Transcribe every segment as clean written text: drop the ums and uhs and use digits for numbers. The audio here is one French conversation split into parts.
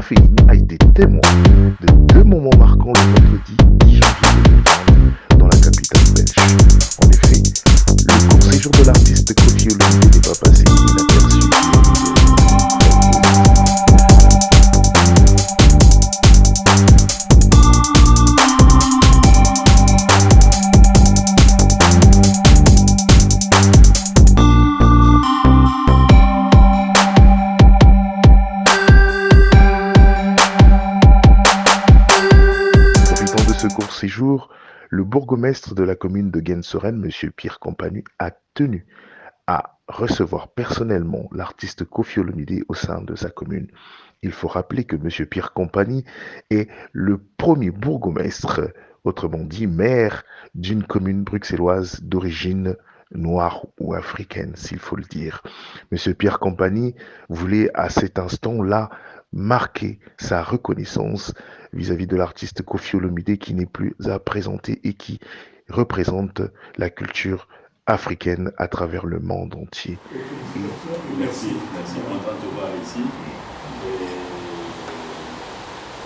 Caféine a été témoin de deux moments marquants le vendredi 10 janvier 2020 dans la capitale belge. En effet, le court séjour de l'artiste Koffi Olomide n'est pas passé inaperçu. Ce court séjour, le bourgmestre de la commune de Gensoren, M. Pierre Compagnie, a tenu à recevoir personnellement l'artiste Koffi Olomide au sein de sa commune. Il faut rappeler que M. Pierre Compagnie est le premier bourgmestre, autrement dit maire, d'une commune bruxelloise d'origine noire ou africaine, s'il faut le dire. M. Pierre Compagnie voulait à cet instant-là marquer sa reconnaissance vis-à-vis de l'artiste Koffi Olomide qui n'est plus à présenter et qui représente la culture africaine à travers le monde entier. Merci content de te voir ici.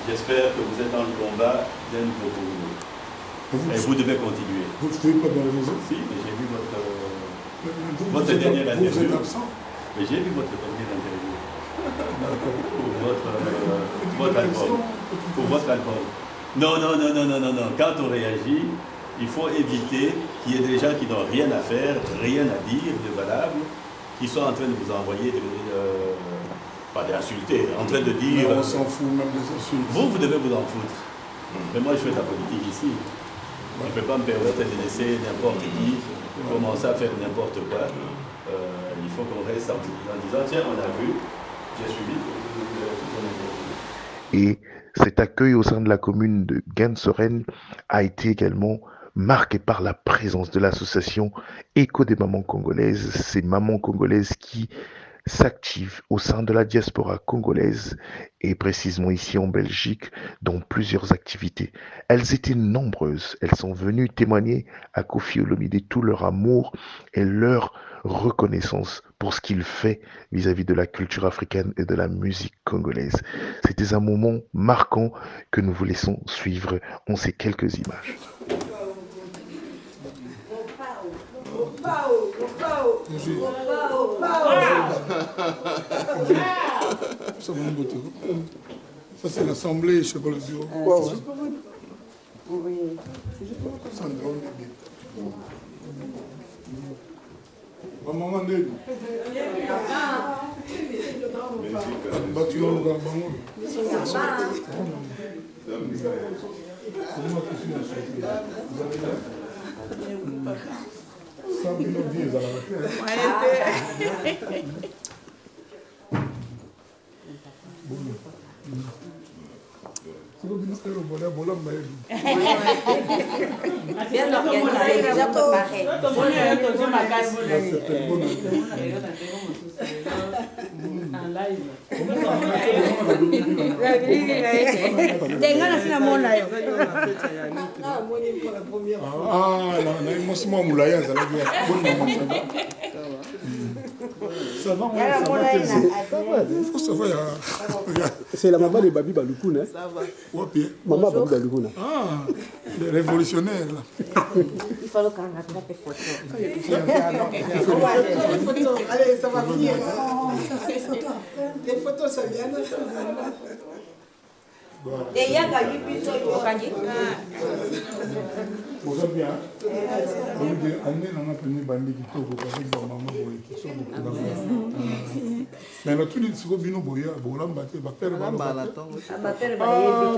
J'espère que vous êtes dans le combat d'un nouveau boulot. Et vous devez continuer. Vous ne suivez pas dans les réseaux? Si, mais j'ai vu votre dernière interview. Vous êtes absent? Mais j'ai vu votre dernière interview. Pour votre album. Non. Quand on réagit, il faut éviter qu'il y ait des gens qui n'ont rien à faire, rien à dire de valable, qui sont en train de vous envoyer, pas d'insulter, en train de dire... Mais on s'en fout même des insultes. Vous devez vous en foutre. Mais moi, je fais de la politique ici. Je ne peux pas me permettre de laisser n'importe qui commencer à faire n'importe quoi. Il faut qu'on reste en disant, tiens, on a vu, j'ai suivi. Et cet accueil au sein de la commune de Gensoren a été également marqué par la présence de l'association Écho des mamans congolaises, ces mamans congolaises qui s'activent au sein de la diaspora congolaise et précisément ici en Belgique dans plusieurs activités. Elles étaient nombreuses, elles sont venues témoigner à Koffi Olomide tout leur amour et leur reconnaissance pour ce qu'il fait vis-à-vis de la culture africaine et de la musique congolaise. C'était un moment marquant que nous vous laissons suivre en ces quelques images. Ça c'est l'assemblée, je ne sais pas le bureau. C'est juste pour vous. Oui. C'est juste pour vous. Sandra, maman Ndébi. Bâtiment Garbango. Bien organisé, déjà préparé. Ça va, il faut savoir. C'est la maman de Babi Baloukoun. Hein? Ça va. Maman Babi Baloukoun. Ah, les révolutionnaires. Il faut qu'on attrape les photos. Allez, ça va venir. Les photos, ça vient. Et Yaga, lui, plutôt, Vous avez bien. On a pris bandi qui tourne pour maman qui sont mais là, tout le monde est boya, bolam baté, bakter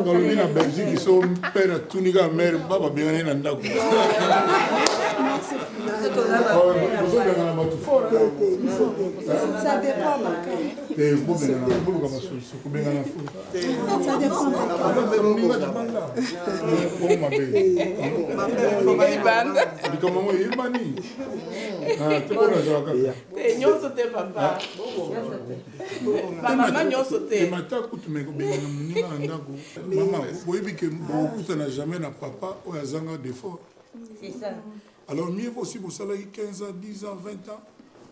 dans le la Belgique, ils sont père tout niga mère, baba bien en anda. Ça dépend. Et vous bien là, vous comme ça, vous bien là. Ça dépend. Oh ma belle. Comment il mani? Ah, tu peux la jouer. Nyonso te papa. Maman nyonso te. Matako tu me bien na ndako. Maman, vous voyez que beaucoup n'a jamais na papa ou azanga d'effort. C'est ça. Alors mieux aussi pour ça 15 ans, 10 ans, 20 ans.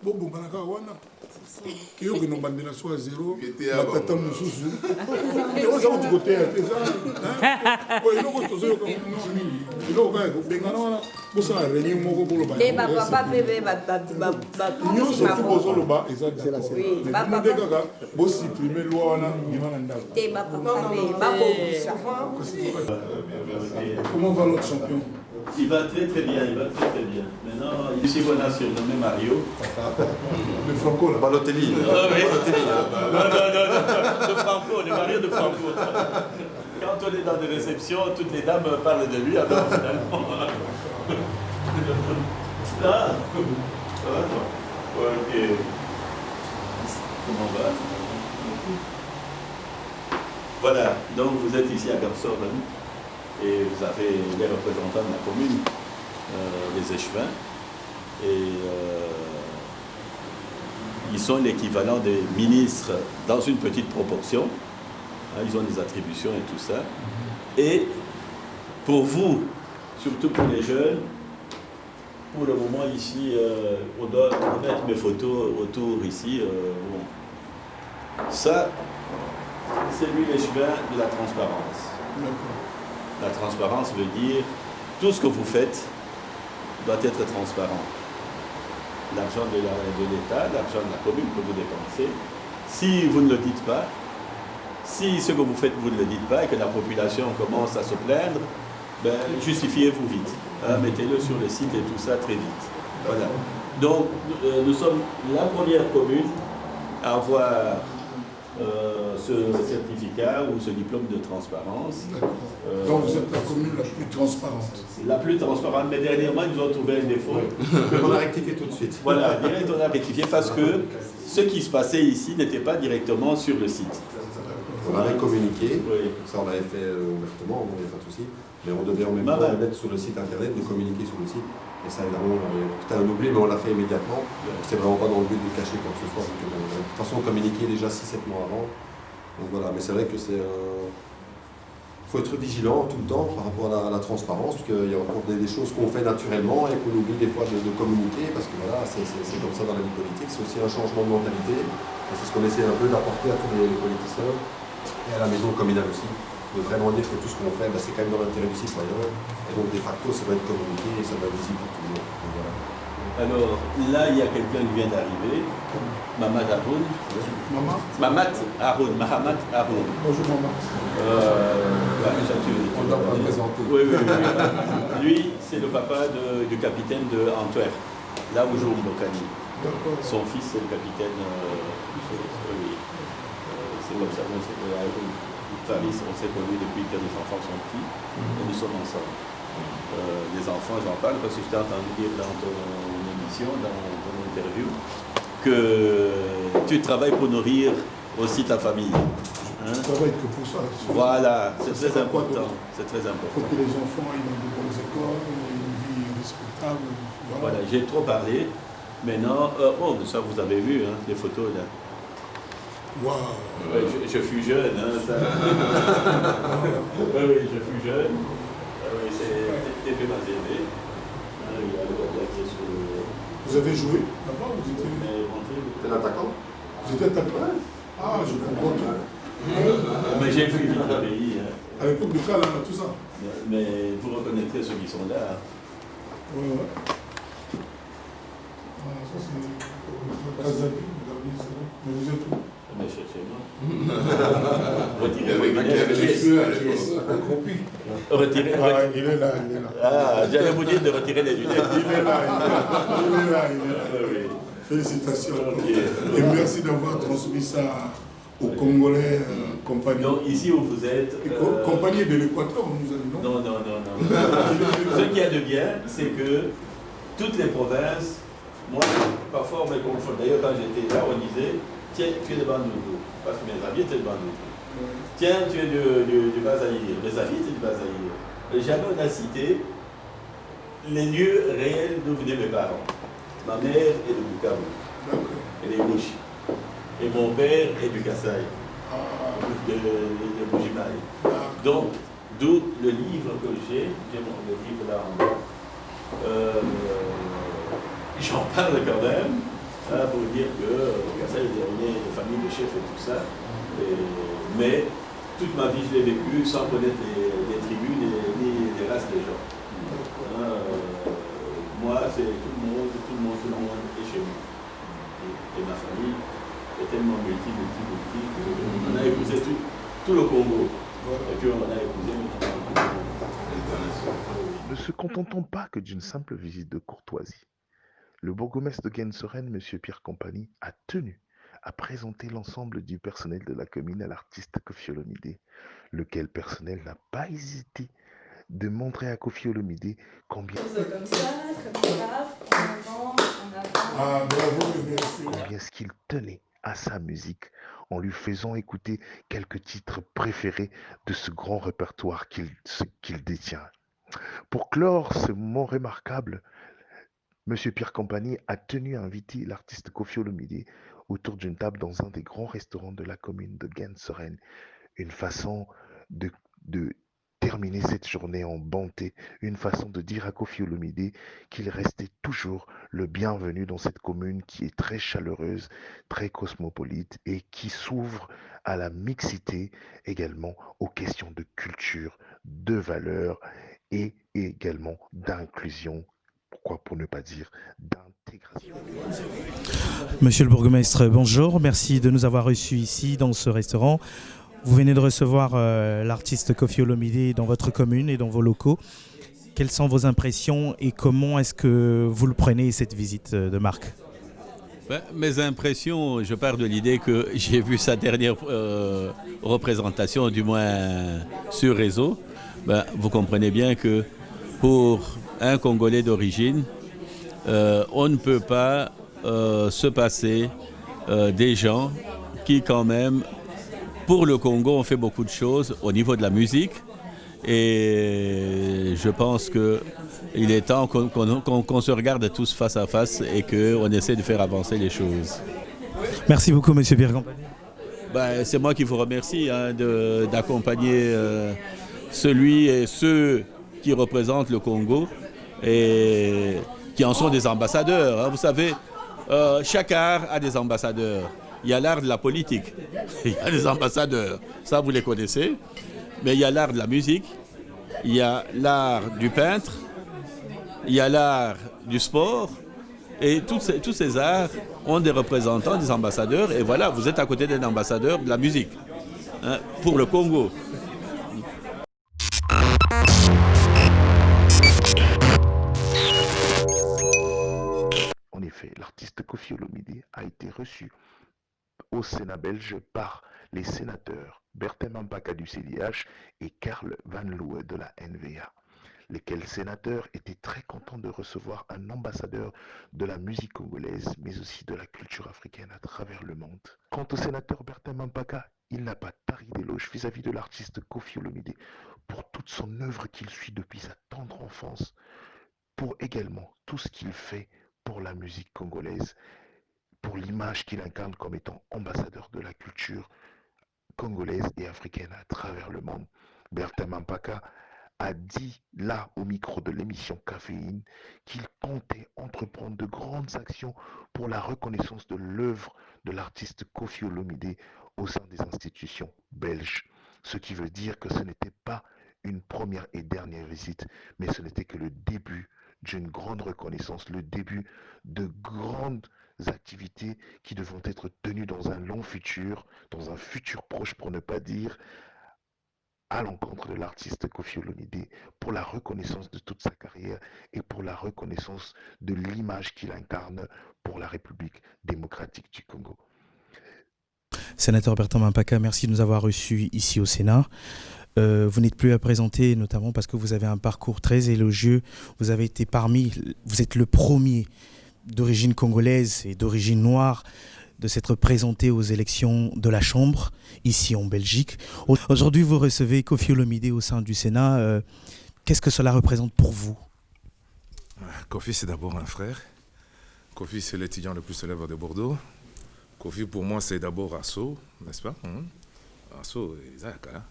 Bobo Banaka Wana. Qui est une bandina soit zéro. La tata Moussou. Et on s'en va du côté. Il Et papa bébé comment va l'autre champion? Il va très très bien, il va très très bien. Maintenant, ici on a surnommé Mario. Le Franco là. Balotelli. Ah oui. Non, de Franco, le Mario de Franco. Quand on est dans des réceptions, toutes les dames parlent de lui, alors finalement. Là, ça va toi? Ok. Comment on va? Voilà, donc vous êtes ici à Gamsorden et vous avez les représentants de la commune, les échevins, et ils sont l'équivalent des ministres dans une petite proportion. Hein, ils ont des attributions et tout ça. Et pour vous, surtout pour les jeunes, pour le moment ici, on doit mettre mes photos autour ici. Bon. Ça, c'est lui l'échevin de la transparence. La transparence veut dire tout ce que vous faites doit être transparent. L'argent de l'État, l'argent de la commune que vous dépensez, si vous ne le dites pas, si ce que vous faites vous ne le dites pas et que la population commence à se plaindre, ben, justifiez-vous vite. Hein, mettez-le sur le site et tout ça très vite. Voilà. Donc nous sommes la première commune à avoir ce certificat ou ce diplôme de transparence. Donc vous êtes la commune la plus transparente. La plus transparente, mais dernièrement ils nous ont trouvé un défaut. On a rectifié tout de suite. Voilà, direct on a rectifié parce que ce qui se passait ici n'était pas directement sur le site. On avait communiqué, Oui. ça on l'avait fait ouvertement, il n'y a pas de souci, mais on devait en même temps le mettre sur le site internet, de communiquer sur le site. Et ça évidemment, c'était un oubli, mais on l'a fait immédiatement. C'est vraiment pas dans le but de cacher quoi que ce soit. De toute façon, on communiquait déjà 6-7 mois avant. Donc voilà, mais c'est vrai que c'est... faut être vigilant tout le temps par rapport à la transparence, parce qu'il y a encore des choses qu'on fait naturellement et qu'on oublie des fois de communiquer, parce que voilà, c'est comme ça dans la vie politique. C'est aussi un changement de mentalité. Et c'est ce qu'on essaie un peu d'apporter à tous les politiciens, et à la maison communale aussi. De vraiment dire que tout ce qu'on fait, c'est quand même dans l'intérêt du citoyen. Et donc, de facto, ça va être communiqué et ça va être visible pour tout le monde. Donc, voilà. Alors là, il y a quelqu'un qui vient d'arriver, Mamat Haroun. Maman. Mamat Haroun, Mahamat Haroun. Bonjour maman. On doit pas le présenter. Oui. Lui, c'est le papa du capitaine de Antwerp, là où joue Mbokani. Son fils, c'est le capitaine. Oui. C'est comme ça, Faris, on s'est connus depuis que les enfants sont petits et nous sommes ensemble. Les enfants, j'en parle parce que je t'ai entendu dire dans ton émission, dans ton interview, que tu travailles pour nourrir aussi ta famille. Je travaille que pour ça. Voilà, c'est très important. C'est très Il important. faut que les enfants aillent dans de bonnes écoles, une vie respectable. Voilà, j'ai trop parlé. Maintenant, bon, ça vous avez vu, hein, les photos là. Waouh. Ouais, je fus jeune, hein, ça. Oui, je fus jeune. Oui, c'est TP Mazébé. Vous avez joué là-bas? Vous étiez l'attaquant? Vous étiez attaquant? Ah, je comprends tout. Mais j'ai fui dans le pays. Hein. À l'époque de Kala, tout ça. Mais vous reconnaîtrez ceux qui sont là. Oui. Ah, ça c'est Kazabi, mais vous êtes où? Mais cherchez-moi. Retirez Retirez. Ah, il est là. Ah, j'allais vous dire de retirer les lunettes. Il est là. Oui. Félicitations. Okay. Et merci d'avoir transmis ça aux Congolais, compagnie. Donc ici où vous êtes... Compagnie de l'Équateur, on nous a dit non? Non. Ce qu'il y a de bien, c'est que toutes les provinces, moi, parfois on me confond. D'ailleurs, quand j'étais là, on disait, tiens, tu es de Bandundu, parce que mes amis étaient de Bandundu. Tiens, tu es du Bas-Zaïre, mes amis étaient du Bas-Zaïre. Jamais on a cité les lieux réels d'où venaient mes parents. Ma mère est de Bukavu, elle est gauche. Et mon père est du Kassai, de Bujimaï. Donc, d'où le livre que j'ai le livre là en bas. J'en parle quand même, pour dire que Kassai est une famille de chefs et tout ça. Mais toute ma vie, je l'ai vécu sans connaître les tribus ni les races des gens. Moi, c'est tout le monde est chez moi. Et ma famille est tellement multi, on a épousé tout le Congo. Et puis on a épousé Ne se contentant pas que d'une simple visite de courtoisie, le bourgmestre de Gensoren, M. Pierre Compagnie, a tenu à présenter l'ensemble du personnel de la commune à l'artiste Koffi Olomide, lequel personnel n'a pas hésité de montrer à Koffi Olomide combien ce qu'il tenait à sa musique en lui faisant écouter quelques titres préférés de ce grand répertoire qu'il détient. Pour clore ce moment remarquable, M. Pierre Compagnie a tenu à inviter l'artiste Koffi Olomide autour d'une table dans un des grands restaurants de la commune de Gensoren. Une façon de terminer cette journée en bonté, une façon de dire à Koffi Olomide qu'il restait toujours le bienvenu dans cette commune qui est très chaleureuse, très cosmopolite et qui s'ouvre à la mixité, également aux questions de culture, de valeurs et également d'inclusion, pourquoi pour ne pas dire d'intégration. Monsieur le bourgmestre, bonjour, merci de nous avoir reçus ici dans ce restaurant. Vous venez de recevoir l'artiste Koffi Olomide dans votre commune et dans vos locaux. Quelles sont vos impressions et comment est-ce que vous le prenez, cette visite de marque? Mes impressions, je pars de l'idée que j'ai vu sa dernière représentation, du moins sur réseau. Vous comprenez bien que pour un Congolais d'origine, on ne peut pas se passer des gens qui quand même, pour le Congo, ont fait beaucoup de choses au niveau de la musique. Et je pense qu'il est temps qu'on se regarde tous face à face et qu'on essaie de faire avancer les choses. Merci beaucoup, monsieur Pierre Compagnie. C'est moi qui vous remercie d'accompagner celui et ceux qui représentent le Congo et qui en sont des ambassadeurs. Vous savez, chaque art a des ambassadeurs. Il y a l'art de la politique, il y a des ambassadeurs, ça vous les connaissez, mais il y a l'art de la musique, il y a l'art du peintre, il y a l'art du sport, et tous ces arts ont des représentants, des ambassadeurs, et voilà, vous êtes à côté d'un ambassadeur de la musique, pour le Congo. En effet, l'artiste Koffi Olomide a été reçu au Sénat belge par les sénateurs Bertin Mampaka du CDH et Karl Van Looy de la NVA, lesquels sénateurs étaient très contents de recevoir un ambassadeur de la musique congolaise, mais aussi de la culture africaine à travers le monde. Quant au sénateur Bertin Mampaka, il n'a pas tari d'éloge vis-à-vis de l'artiste Koffi Olomide pour toute son œuvre qu'il suit depuis sa tendre enfance, pour également tout ce qu'il fait pour la musique congolaise, pour l'image qu'il incarne comme étant ambassadeur de la culture congolaise et africaine à travers le monde. Bertin Mampaka a dit là au micro de l'émission Caféine qu'il comptait entreprendre de grandes actions pour la reconnaissance de l'œuvre de l'artiste Koffi Olomide au sein des institutions belges. Ce qui veut dire que ce n'était pas une première et dernière visite, mais ce n'était que le début d'une grande reconnaissance, le début de grandes activités qui devront être tenues dans un long futur, dans un futur proche pour ne pas dire, à l'encontre de l'artiste Koffi Olomide pour la reconnaissance de toute sa carrière et pour la reconnaissance de l'image qu'il incarne pour la République démocratique du Congo. Sénateur Bertin Mampaka, merci de nous avoir reçus ici au Sénat. Vous n'êtes plus à présenter, notamment parce que vous avez un parcours très élogieux. Vous êtes le premier d'origine congolaise et d'origine noire de s'être présenté aux élections de la Chambre, ici en Belgique. Aujourd'hui, vous recevez Koffi Olomide au sein du Sénat. Qu'est-ce que cela représente pour vous? Koffi, c'est d'abord un frère. Koffi, c'est l'étudiant le plus célèbre de Bordeaux. Koffi, pour moi, c'est d'abord Asso, n'est-ce pas? Asso, Isaac, hein?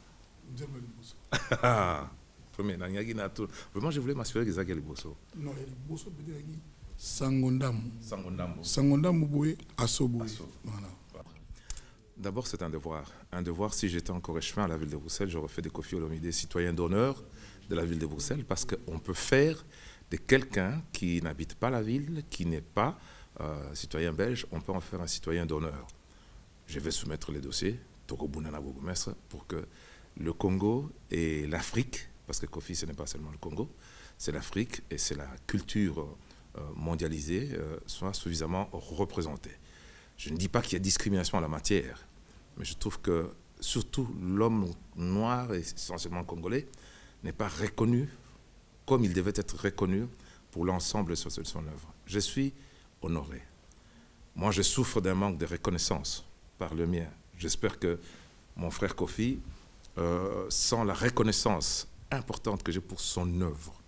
Vraiment, je voulais m'assurer qu'Isaac est le Bosso. Non, il y a le Bosso, peut-être. Sangondamu. Sangondamu. Sangondamu Boué, Assoboé. Voilà. D'abord, c'est un devoir. Un devoir, si j'étais encore échevin à la ville de Bruxelles, j'aurais fait de Kofi Olomide citoyen d'honneur de la ville de Bruxelles, parce qu'on peut faire de quelqu'un qui n'habite pas la ville, qui n'est pas citoyen belge, on peut en faire un citoyen d'honneur. Je vais soumettre les dossiers, Togo Bounana Bourgmestre, pour que le Congo et l'Afrique, parce que Kofi, ce n'est pas seulement le Congo, c'est l'Afrique et c'est la culture mondialisée, soient suffisamment représentés. Je ne dis pas qu'il y a discrimination en la matière, mais je trouve que surtout l'homme noir, et essentiellement congolais, n'est pas reconnu comme il devait être reconnu pour l'ensemble de son œuvre. Je suis honoré. Moi, je souffre d'un manque de reconnaissance par le mien. J'espère que mon frère Kofi sent la reconnaissance importante que j'ai pour son œuvre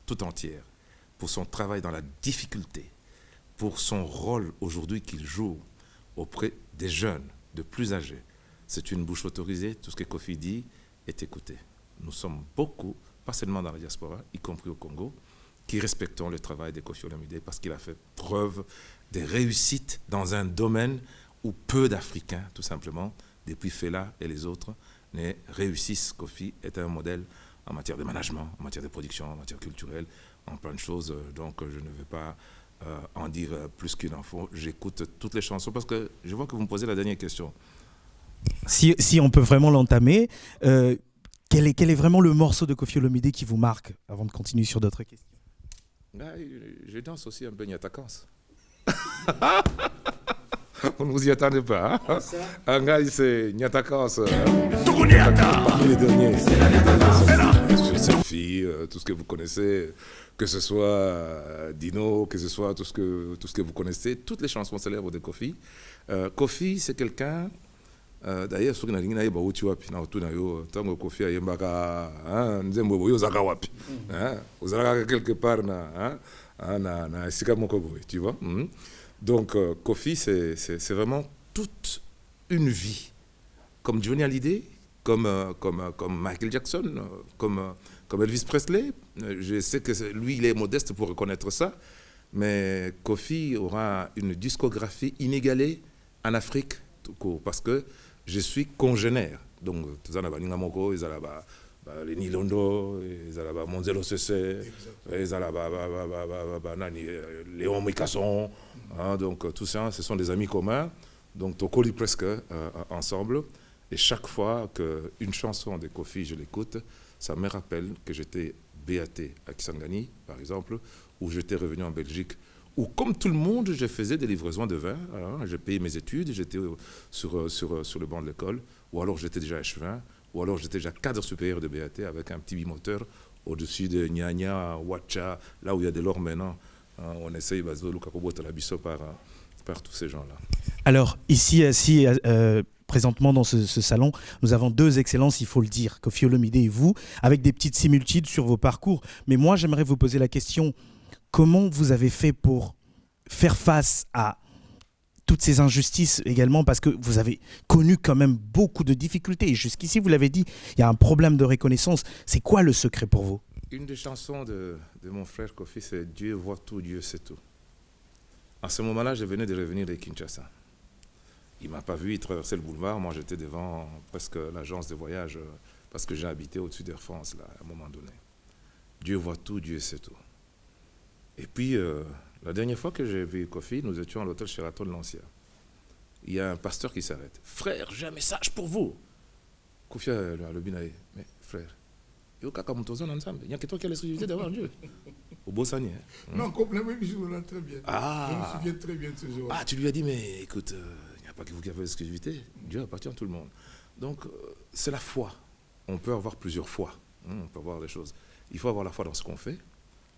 tout entière, pour son travail dans la difficulté, pour son rôle aujourd'hui qu'il joue auprès des jeunes, de plus âgés. C'est une bouche autorisée, tout ce que Kofi dit est écouté. Nous sommes beaucoup, pas seulement dans la diaspora, y compris au Congo, qui respectons le travail de Kofi Olomide parce qu'il a fait preuve de réussite dans un domaine où peu d'Africains, tout simplement, depuis Fela et les autres, ne réussissent. Kofi est un modèle en matière de management, en matière de production, en matière culturelle, en plein de choses. Donc je ne vais pas en dire plus qu'il en faut. J'écoute toutes les chansons parce que je vois que vous me posez la dernière question. Si on peut vraiment l'entamer, quel est vraiment le morceau de Kofi Olomide qui vous marque avant de continuer sur d'autres questions? Je danse aussi un peu Nyatakans. On ne vous y attendait pas. Hein? Un gars, c'est Nyatakans. Parmi les derniers. Sur Selfie, tout ce que vous connaissez, que ce soit Dino, que ce soit tout ce que vous connaissez, toutes les chansons célèbres de Kofi. Kofi, c'est quelqu'un. D'ailleurs, ce que nous avons dit, c'est que Kofi a quelque part, tu vois. Donc, Kofi, c'est vraiment toute une vie. Comme Johnny Hallyday, comme Michael Jackson, comme Elvis Presley. Je sais que lui, il est modeste pour reconnaître ça. Mais Kofi aura une discographie inégalée en Afrique, tout court, parce que je suis congénère. Donc, Ningamoko, les Nilondo, Monzelo Sese, Léon Mikasson. Donc, tout ça, ce sont des amis communs. Donc, on lit presque ensemble. Et chaque fois qu'une chanson de Kofi, je l'écoute, ça me rappelle que j'étais BAT à Kisangani, par exemple, ou j'étais revenu en Belgique, où, comme tout le monde, je faisais des livraisons de vin. J'ai payé mes études, j'étais sur le banc de l'école, ou alors j'étais déjà échevin, ou alors j'étais déjà cadre supérieur de BAT avec un petit bimoteur au-dessus de Nyanya, Wacha, là où il y a de l'or maintenant. On essaye par tous ces gens-là. Alors, ici présentement dans ce salon, nous avons deux excellences, il faut le dire, Kofi Olomide et vous, avec des petites similitudes sur vos parcours. Mais moi, j'aimerais vous poser la question, comment vous avez fait pour faire face à toutes ces injustices également, parce que vous avez connu quand même beaucoup de difficultés. Et jusqu'ici, vous l'avez dit, il y a un problème de reconnaissance. C'est quoi le secret pour vous? Une des chansons de mon frère Kofi, c'est « Dieu voit tout, Dieu sait tout ». À ce moment-là, je venais de revenir de Kinshasa. Il ne m'a pas vu, il traversait le boulevard. Moi, j'étais devant presque l'agence de voyage parce que j'ai habité au-dessus d'Air France, là, à un moment donné. Dieu voit tout, Dieu sait tout. Et puis, la dernière fois que j'ai vu Kofi, nous étions à l'hôtel Sheraton Lancia. Il y a un pasteur qui s'arrête. « Frère, j'ai un message pour vous. » Kofi a le binaï. « Mais frère, il y a que toi qui as l'exclusivité d'avoir Dieu. » Au Bossani. Non, complètement, je me souviens très bien. Je me souviens très bien de ce jour. Tu lui as dit, mais écoute, il n'y a pas que vous qui avez l'exclusivité. Dieu appartient à tout le monde. Donc, c'est la foi. On peut avoir plusieurs foi. On peut avoir des choses. Il faut avoir la foi dans ce qu'on fait,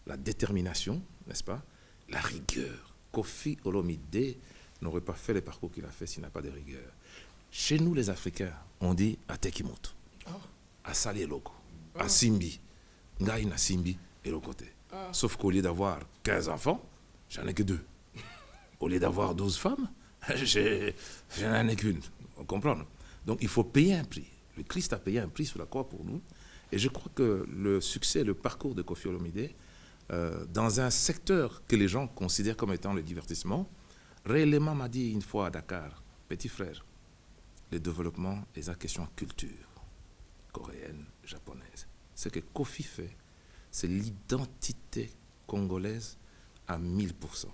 la détermination, n'est-ce pas? La rigueur. Kofi Olomide n'aurait pas fait les parcours qu'il a fait s'il n'a pas de rigueur. Chez nous, les Africains, on dit à Tekimoto, à Sali Eloko, à Simbi, Ngaïna Simbi et l'autre côté. Sauf qu'au lieu d'avoir 15 enfants, j'en ai que 2. Au lieu d'avoir 12 femmes, j'en ai qu'une. On comprend? Donc il faut payer un prix. Le Christ a payé un prix sur la croix pour nous. Et je crois que le succès, le parcours de Kofi Olomide dans un secteur que les gens considèrent comme étant le divertissement, réellement m'a dit une fois à Dakar, petit frère, le développement est une question de culture coréenne, japonaise. Ce que Kofi fait, c'est l'identité congolaise à 1000%.